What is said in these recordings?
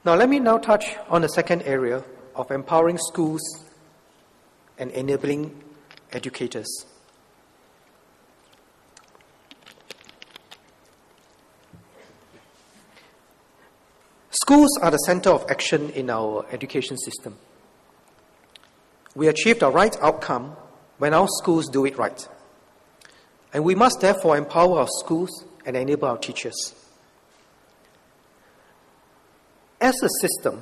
Now let me now touch on the second area of empowering schools and enabling educators. Schools are the center of action in our education system. We achieve the right outcome when our schools do it right. And we must therefore empower our schools and enable our teachers. As a system,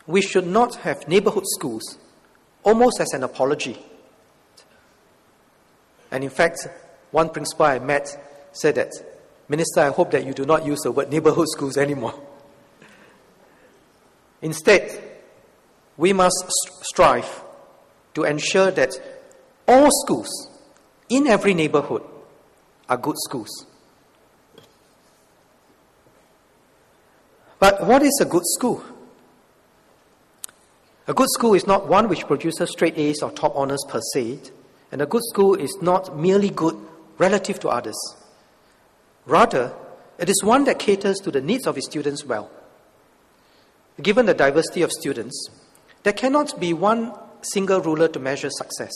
we should not have neighborhood schools almost as an apology. And in fact, one principal I met said that, "Minister, I hope that you do not use the word neighborhood schools anymore." Instead, we must strive to ensure that all schools in every neighborhood are good schools. But what is a good school? A good school is not one which produces straight A's or top honors per se, and a good school is not merely good relative to others. Rather, it is one that caters to the needs of its students well. Given the diversity of students, there cannot be one single ruler to measure success.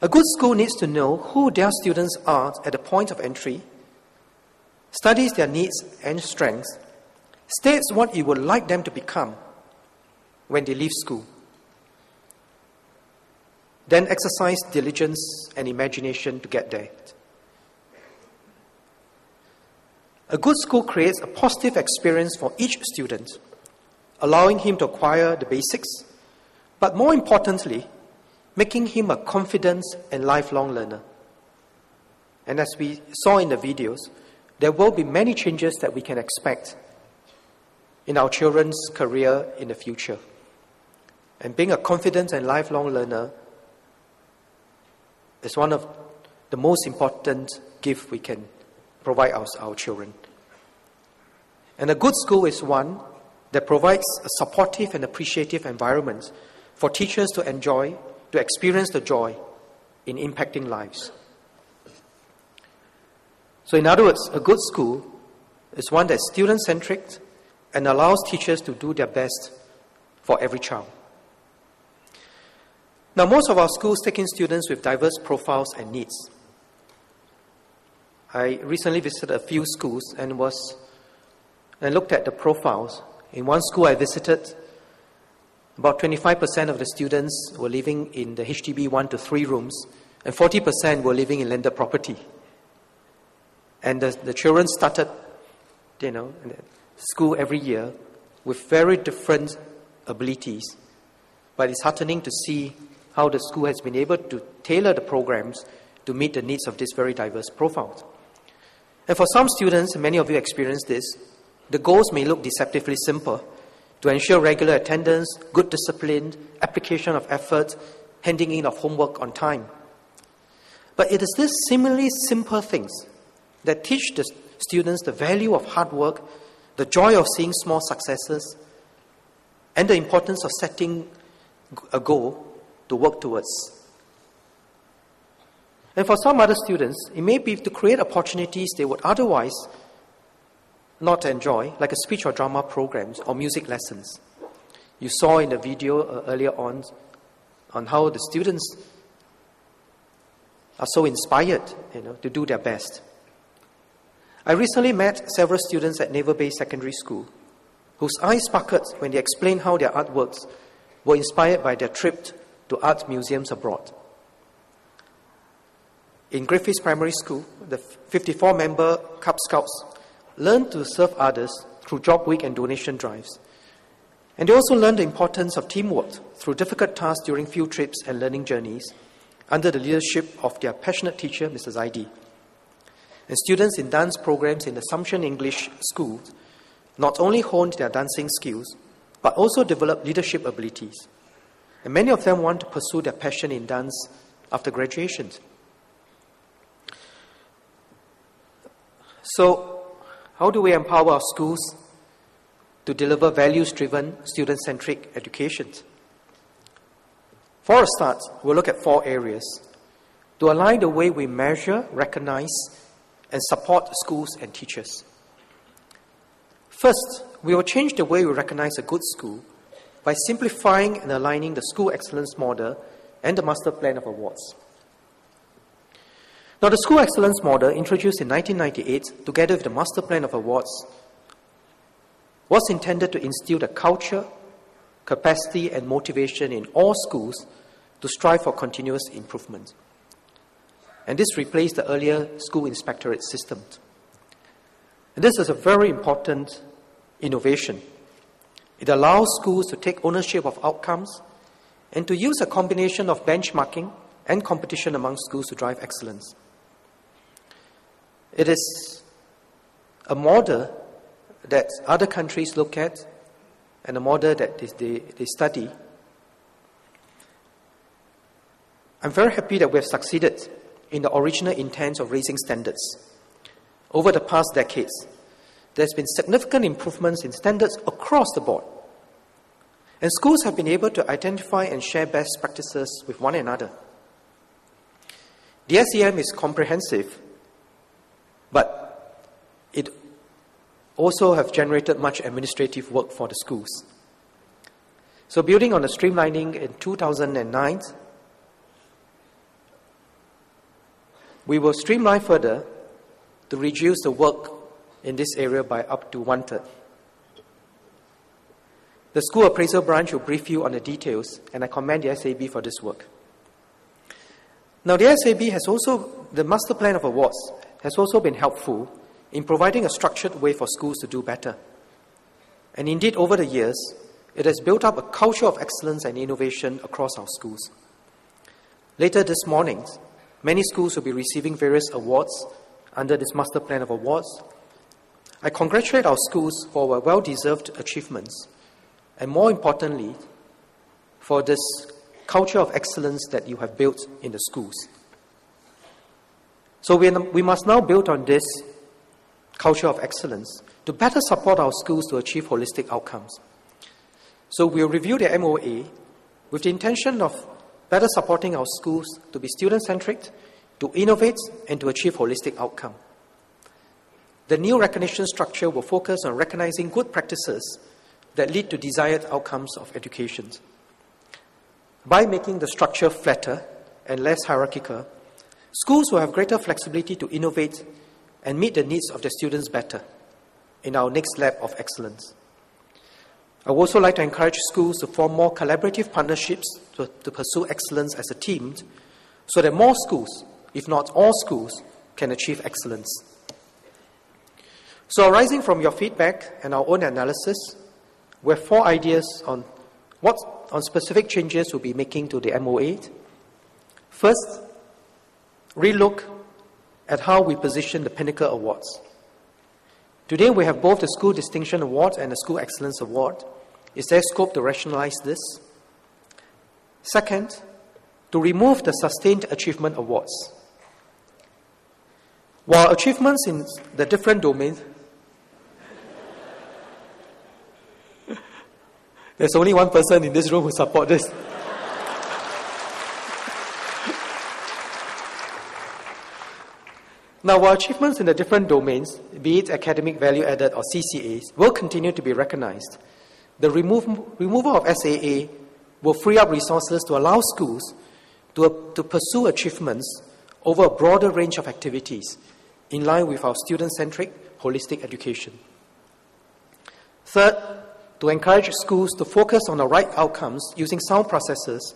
A good school needs to know who their students are at the point of entry, studies their needs and strengths, states what it would like them to become when they leave school, then exercise diligence and imagination to get there. A good school creates a positive experience for each student, allowing him to acquire the basics, but more importantly, making him a confident and lifelong learner. And as we saw in the videos, there will be many changes that we can expect in our children's career in the future. And being a confident and lifelong learner is one of the most important gifts we can provide our children. And a good school is one that provides a supportive and appreciative environment for teachers to experience the joy in impacting lives. So in other words, a good school is one that's student-centric and allows teachers to do their best for every child. Now, most of our schools take in students with diverse profiles and needs. I recently visited a few schools and looked at the profiles. In one school I visited, about 25% of the students were living in the HDB 1 to 3 rooms, and 40% were living in landed property. And the children started, school every year with very different abilities. But it's heartening to see how the school has been able to tailor the programs to meet the needs of these very diverse profiles. And for some students, many of you experienced this, the goals may look deceptively simple: to ensure regular attendance, good discipline, application of effort, handing in of homework on time. But it is these similarly simple things that teach the students the value of hard work, the joy of seeing small successes, and the importance of setting a goal to work towards. And for some other students, it may be to create opportunities they would otherwise not enjoy, like a speech or drama programs or music lessons. You saw in the video earlier on how the students are so inspired, to do their best. I recently met several students at Naval Base Secondary School whose eyes sparkled when they explained how their artworks were inspired by their trip to art museums abroad. In Griffiths Primary School, the 54-member Cub Scouts learned to serve others through job week and donation drives. And they also learned the importance of teamwork through difficult tasks during field trips and learning journeys under the leadership of their passionate teacher, Mrs. Zaidi. And students in dance programs in Assumption English School not only honed their dancing skills, but also developed leadership abilities. And many of them want to pursue their passion in dance after graduation. So, how do we empower our schools to deliver values-driven, student-centric education? For a start, we'll look at 4 areas to align the way we measure, recognize, and support schools and teachers. First, we will change the way we recognize a good school by simplifying and aligning the school excellence model and the master plan of awards. Now, the school excellence model, introduced in 1998, together with the master plan of awards, was intended to instill the culture, capacity, and motivation in all schools to strive for continuous improvement. And this replaced the earlier school inspectorate system. And this is a very important innovation. It allows schools to take ownership of outcomes and to use a combination of benchmarking and competition among schools to drive excellence. It is a model that other countries look at and a model that they study. I'm very happy that we have succeeded in the original intent of raising standards. Over the past decades, there's been significant improvements in standards across the board. And schools have been able to identify and share best practices with one another. The SEM is comprehensive, but it also has generated much administrative work for the schools. So building on the streamlining in 2009, we will streamline further to reduce the work in this area by up to 1/3. The school appraisal branch will brief you on the details, and I commend the SAB for this work. Now, the SAB the master plan of awards has also been helpful in providing a structured way for schools to do better. And indeed, over the years, it has built up a culture of excellence and innovation across our schools. Later this morning, many schools will be receiving various awards under this master plan of awards. I congratulate our schools for our well-deserved achievements, and more importantly, for this culture of excellence that you have built in the schools. So we must now build on this culture of excellence to better support our schools to achieve holistic outcomes. So we'll review the MOA with the intention of better supporting our schools to be student-centric, to innovate, and to achieve holistic outcome. The new recognition structure will focus on recognizing good practices that lead to desired outcomes of education. By making the structure flatter and less hierarchical, schools will have greater flexibility to innovate and meet the needs of the students better in our next lab of excellence. I would also like to encourage schools to form more collaborative partnerships to pursue excellence as a team so that more schools, if not all schools, can achieve excellence. So arising from your feedback and our own analysis, we have 4 ideas on specific changes we'll be making to the MOA. First, relook at how we position the Pinnacle Awards. Today we have both the School Distinction Award and the School Excellence Award. Is there scope to rationalize this? Second, to remove the Sustained Achievement Awards. While achievements in the different domains, there's only one person in this room who supports this. Now, while achievements in the different domains, be it academic value added or CCAs, will continue to be recognized, the removal of SAA will free up resources to allow schools to pursue achievements over a broader range of activities in line with our student-centric, holistic education. Third, to encourage schools to focus on the right outcomes using sound processes,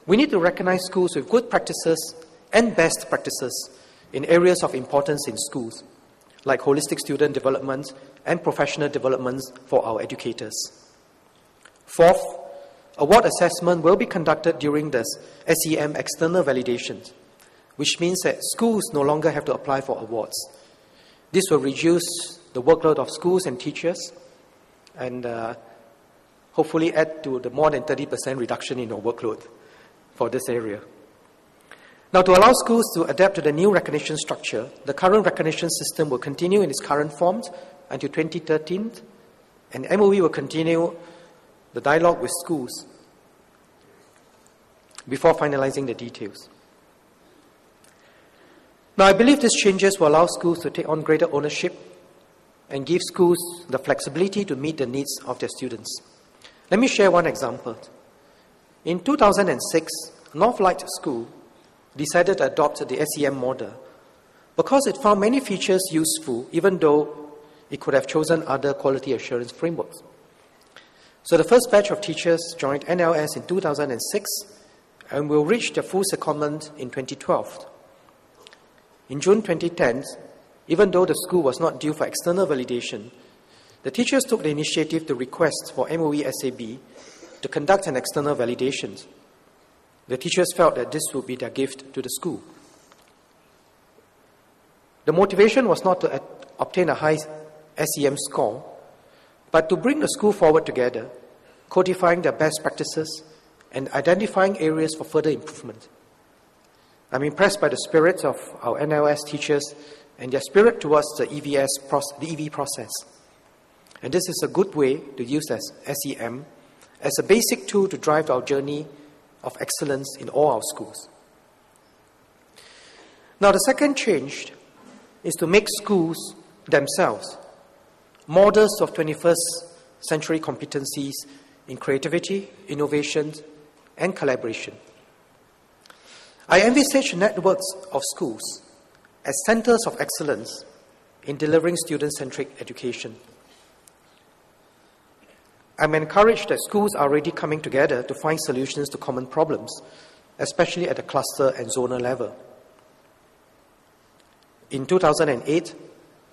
we need to recognize schools with good practices and best practices in areas of importance in schools, like holistic student development and professional development for our educators. Fourth, award assessment will be conducted during the SEM external validation, which means that schools no longer have to apply for awards. This will reduce the workload of schools and teachers and hopefully add to the more than 30% reduction in our workload for this area. Now, to allow schools to adapt to the new recognition structure, the current recognition system will continue in its current form until 2013, and MOE will continue the dialogue with schools before finalizing the details. Now, I believe these changes will allow schools to take on greater ownership and give schools the flexibility to meet the needs of their students. Let me share one example. In 2006, Northlight School decided to adopt the SEM model because it found many features useful, even though it could have chosen other quality assurance frameworks. So the first batch of teachers joined NLS in 2006 and will reach their full secondment in 2012. In June 2010, even though the school was not due for external validation, the teachers took the initiative to request for MOE SAB to conduct an external validation. The teachers felt that this would be their gift to the school. The motivation was not to obtain a high SEM score, but to bring the school forward together, codifying their best practices and identifying areas for further improvement. I'm impressed by the spirit of our NLS teachers and their spirit towards the EV process. And this is a good way to use SEM as a basic tool to drive our journey of excellence in all our schools. Now, the second change is to make schools themselves models of 21st century competencies in creativity, innovation, and collaboration. I envisage networks of schools as centers of excellence in delivering student-centric education. I'm encouraged that schools are already coming together to find solutions to common problems, especially at the cluster and zonal level. In 2008,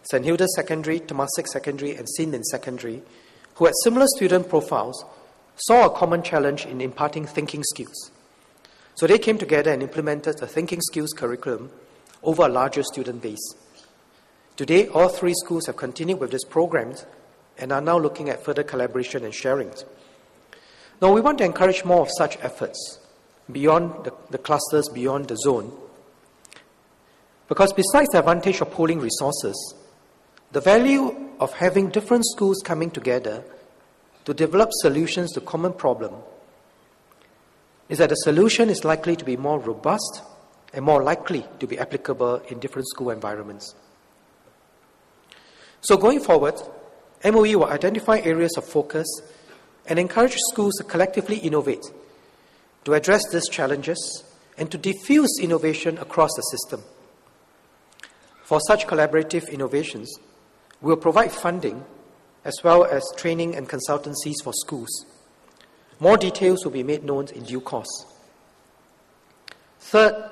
St. Hilda's Secondary, Temasek Secondary, and Sin Secondary, who had similar student profiles, saw a common challenge in imparting thinking skills. So they came together and implemented a thinking skills curriculum over a larger student base. Today, all three schools have continued with this program and are now looking at further collaboration and sharing. Now, we want to encourage more of such efforts beyond the clusters, beyond the zone, because besides the advantage of pooling resources, the value of having different schools coming together to develop solutions to common problems is that the solution is likely to be more robust and more likely to be applicable in different school environments. So going forward, MOE will identify areas of focus and encourage schools to collectively innovate, to address these challenges, and to diffuse innovation across the system. For such collaborative innovations, we will provide funding as well as training and consultancies for schools. More details will be made known in due course. Third,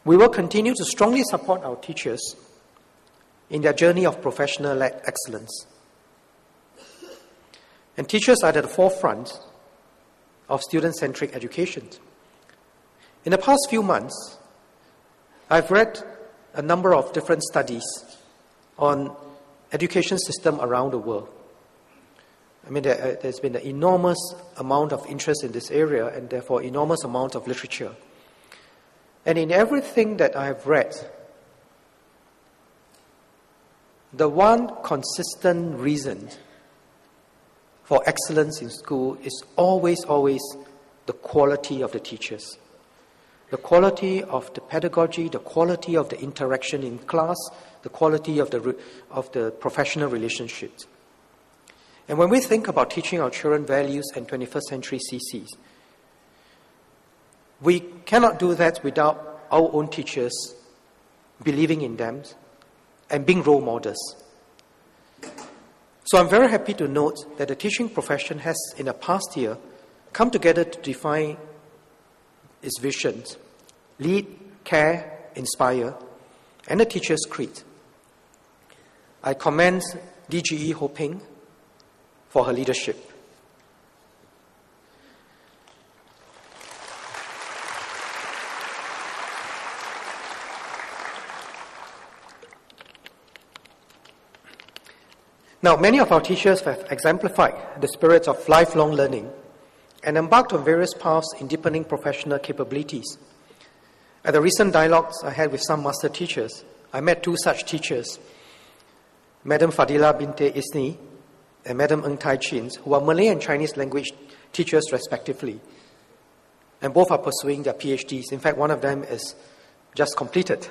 we will continue to strongly support our teachers in their journey of professional excellence. And teachers are at the forefront of student-centric education. In the past few months, I've read a number of different studies on education system around the world. I mean, there's been an enormous amount of interest in this area and therefore enormous amount of literature. And in everything that I have read, the one consistent reason for excellence in school is always the quality of the teachers. The quality of the pedagogy, the quality of the interaction in class, the quality of the professional relationships. And when we think about teaching our children values and 21st century CCs, we cannot do that without our own teachers believing in them and being role models. So I'm very happy to note that the teaching profession has, in the past year, come together to define its visions: lead, care, inspire, and the Teacher's Creed. I commend DGE Ho Ping for her leadership. Now, many of our teachers have exemplified the spirit of lifelong learning and embarked on various paths in deepening professional capabilities. At the recent dialogues I had with some master teachers, I met two such teachers, Madam Fadila Binte Isni and Madam Ng Tai Chin, who are Malay and Chinese language teachers respectively. And both are pursuing their PhDs. In fact, one of them is just completed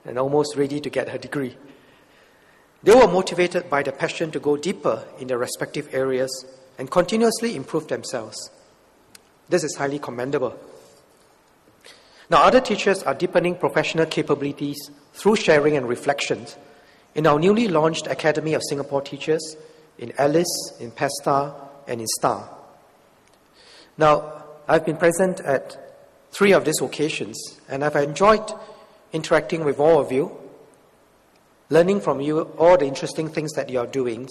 and almost ready to get her degree. They were motivated by the passion to go deeper in their respective areas and continuously improve themselves. This is highly commendable. Now, other teachers are deepening professional capabilities through sharing and reflections in our newly launched Academy of Singapore Teachers in Alice, in PESTA, and in STAR. Now, I've been present at 3 of these occasions, and I've enjoyed interacting with all of you, learning from you all the interesting things that you are doing,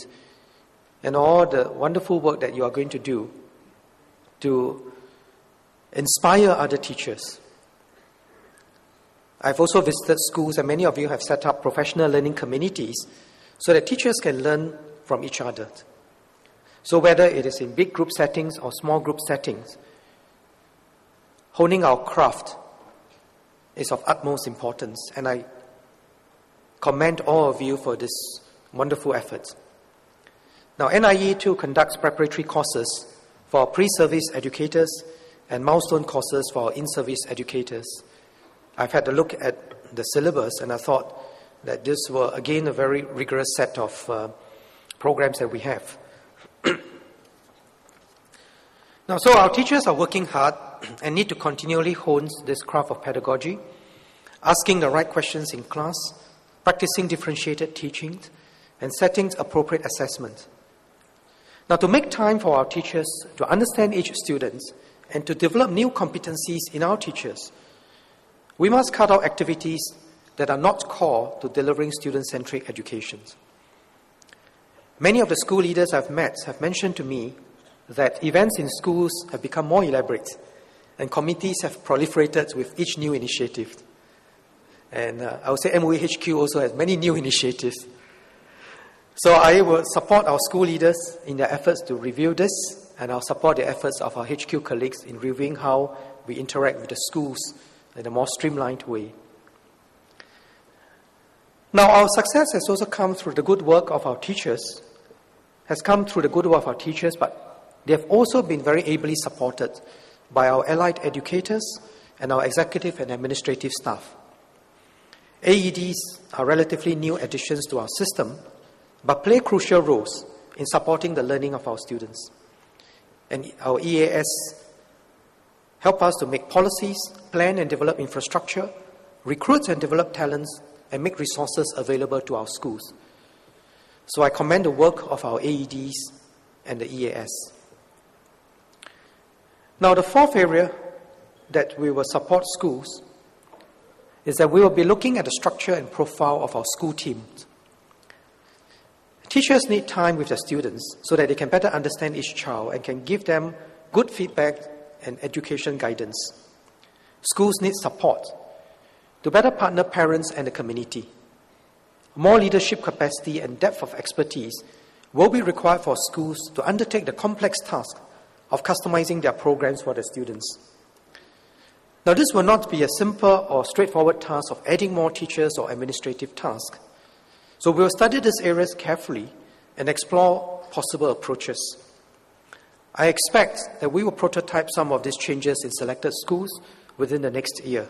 and all the wonderful work that you are going to do to inspire other teachers. I've also visited schools, and many of you have set up professional learning communities so that teachers can learn from each other. So whether it is in big group settings or small group settings, honing our craft is of utmost importance, and I commend all of you for this wonderful effort. Now, NIE too conducts preparatory courses for our pre-service educators and milestone courses for our in-service educators. I've had a look at the syllabus, and I thought that this were, again, a very rigorous set of programs that we have. Now, so our teachers are working hard and need to continually hone this craft of pedagogy, asking the right questions in class, practicing differentiated teaching, and setting appropriate assessment. Now, to make time for our teachers to understand each student and to develop new competencies in our teachers, we must cut out activities that are not core to delivering student-centric education. Many of the school leaders I've met have mentioned to me that events in schools have become more elaborate and committees have proliferated with each new initiative. And I would say MOE HQ also has many new initiatives. So I will support our school leaders in their efforts to review this, and I'll support the efforts of our HQ colleagues in reviewing how we interact with the schools in a more streamlined way. Now, our success has also come through the good work of our teachers, but they have also been very ably supported by our allied educators and our executive and administrative staff. AEDs are relatively new additions to our system, but play crucial roles in supporting the learning of our students. And our EAS help us to make policies, plan and develop infrastructure, recruit and develop talents, and make resources available to our schools. So I commend the work of our AEDs and the EAS. Now, the fourth area that we will support schools is that we will be looking at the structure and profile of our school teams. Teachers need time with their students so that they can better understand each child and can give them good feedback and education guidance. Schools need support to better partner parents and the community. More leadership capacity and depth of expertise will be required for schools to undertake the complex task of customizing their programs for their students. Now, this will not be a simple or straightforward task of adding more teachers or administrative tasks. So we will study these areas carefully and explore possible approaches. I expect that we will prototype some of these changes in selected schools within the next year.